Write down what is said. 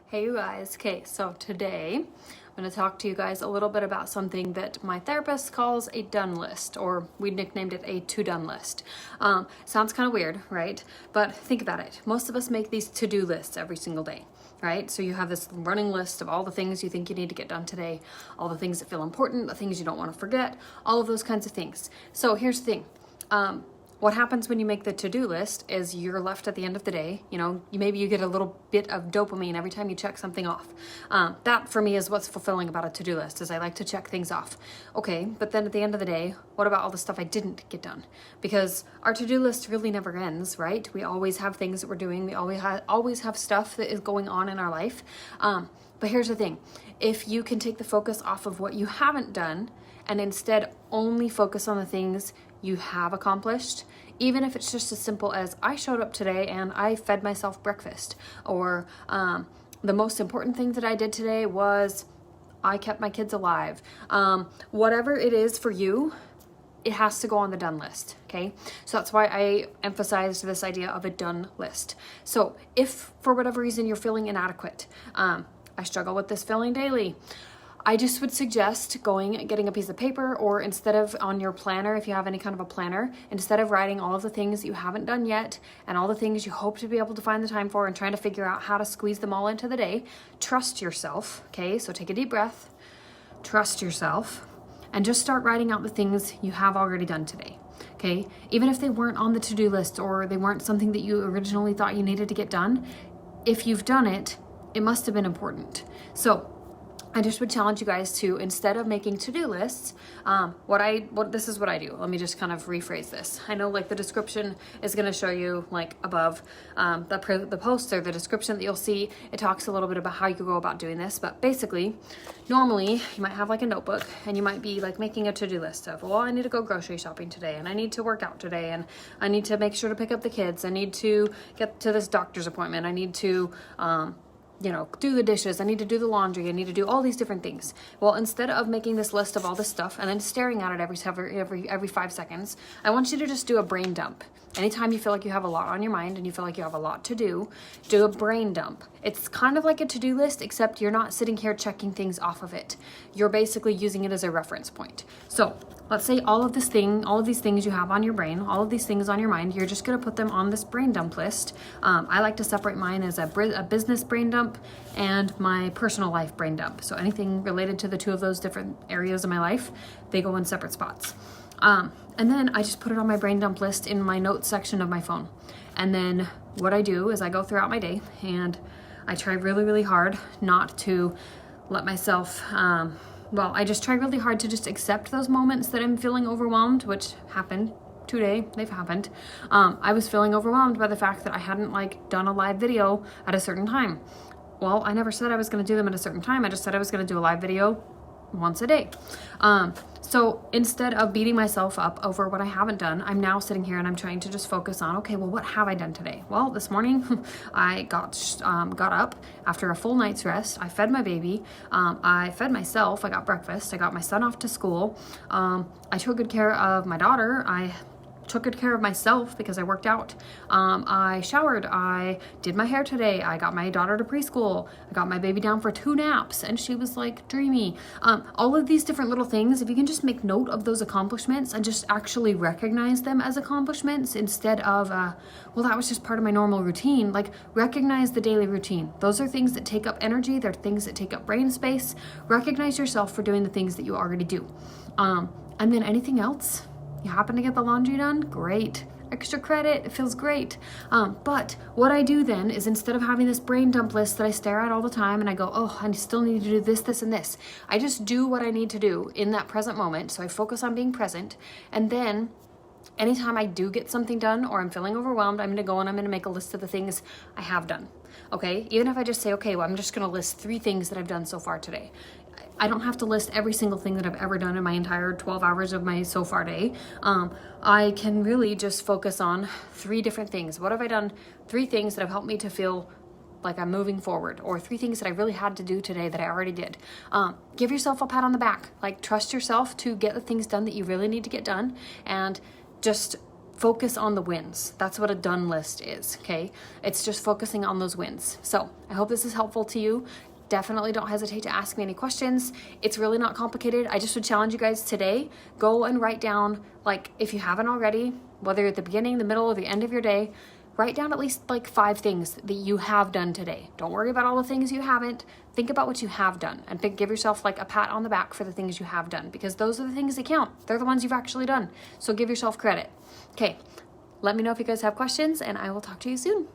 Hey you guys, okay, so today I'm going to talk to you guys a little bit about something that my therapist calls a done list, or we nicknamed it a to-done list. Sounds kind of weird, right? But think about it. Most of us make these to-do lists every single day, right? So you have this running list of all the things you think you need to get done today, all the things that feel important, the things you don't want to forget, all of those kinds of things. So here's the thing. What happens when you make the to-do list is you're left at the end of the day, maybe you get a little bit of dopamine every time you check something off. That for me is what's fulfilling about a to-do list, is I like to check things off. Okay, but then at the end of the day, what about all the stuff I didn't get done? Because our to-do list really never ends, right? We always have things that we're doing. We always have stuff that is going on in our life. But here's the thing. If you can take the focus off of what you haven't done and instead only focus on the things you have accomplished, even if it's just as simple as I showed up today and I fed myself breakfast, or the most important thing that I did today was I kept my kids alive. Whatever it is for you, it has to go on the done list, okay? So that's why I emphasized this idea of a done list. So if for whatever reason you're feeling inadequate, I struggle with this feeling daily, I just would suggest getting a piece of paper, or instead of on your planner, if you have any kind of a planner, instead of writing all of the things that you haven't done yet and all the things you hope to be able to find the time for and trying to figure out how to squeeze them all into the day, trust yourself, okay? So take a deep breath, trust yourself, and just start writing out the things you have already done today, okay? Even if they weren't on the to-do list or they weren't something that you originally thought you needed to get done, if you've done it, it must have been important. So I just would challenge you guys to, instead of making to-do lists, this is what I do. Let me just kind of rephrase this. I know like the description is going to show you like above the post, or the description that you'll see, it talks a little bit about how you go about doing this. But basically, normally you might have like a notebook and you might be like making a to-do list of, well, I need to go grocery shopping today, and I need to work out today, and I need to make sure to pick up the kids. I need to get to this doctor's appointment. I need to, do the dishes, I need to do the laundry, I need to do all these different things. Well, instead of making this list of all this stuff and then staring at it every 5 seconds, I want you to just do a brain dump. Anytime you feel like you have a lot on your mind and you feel like you have a lot to do a brain dump. It's kind of like a to-do list, except you're not sitting here checking things off of it. You're basically using it as a reference point. So let's say all of these things you have on your brain, all of these things on your mind, you're just going to put them on this brain dump list. I like to separate mine as a business brain dump and my personal life brain dump. So anything related to the two of those different areas of my life, they go in separate spots. And then I just put it on my brain dump list in my notes section of my phone. And then what I do is I go throughout my day and I try really, really hard not to let myself, I just try really hard to just accept those moments that I'm feeling overwhelmed, which happened today. They've happened. I was feeling overwhelmed by the fact that I hadn't done a live video at a certain time. Well, I never said I was going to do them at a certain time. I just said I was going to do a live video once a day. So instead of beating myself up over what I haven't done, I'm now sitting here and I'm trying to just focus on, okay, well, what have I done today? Well, this morning I got up after a full night's rest. I fed my baby. I fed myself. I got breakfast. I got my son off to school. I took good care of my daughter. I took good care of myself because I worked out. I showered. I did my hair today. I got my daughter to preschool. I got my baby down for 2 naps and she was dreamy. All of these different little things, if you can just make note of those accomplishments and just actually recognize them as accomplishments instead of, that was just part of my normal routine. Recognize the daily routine. Those are things that take up energy. They're things that take up brain space. Recognize yourself for doing the things that you already do. And then anything else, you happen to get the laundry done? Great. Extra credit. It feels great. But what I do then is, instead of having this brain dump list that I stare at all the time and I go, oh, I still need to do this, this, and this, I just do what I need to do in that present moment. So I focus on being present. And then anytime I do get something done or I'm feeling overwhelmed, I'm going to go and I'm going to make a list of the things I have done. Okay? Even if I just say, okay, well, I'm just going to list 3 things that I've done so far today. I don't have to list every single thing that I've ever done in my entire 12 hours of my so far day. I can really just focus on 3 different things. What have I done? 3 things that have helped me to feel like I'm moving forward, or 3 things that I really had to do today that I already did. Give yourself a pat on the back. Trust yourself to get the things done that you really need to get done, and just focus on the wins. That's what a done list is, okay? It's just focusing on those wins. So I hope this is helpful to you. Definitely don't hesitate to ask me any questions. It's really not complicated. I just would challenge you guys today, go and write down, like if you haven't already, whether you're at the beginning, the middle, or the end of your day, write down at least like 5 things that you have done today. Don't worry about all the things you haven't. Think about what you have done and give yourself like a pat on the back for the things you have done, because those are the things that count. They're the ones you've actually done. So give yourself credit. Okay, let me know if you guys have questions, and I will talk to you soon.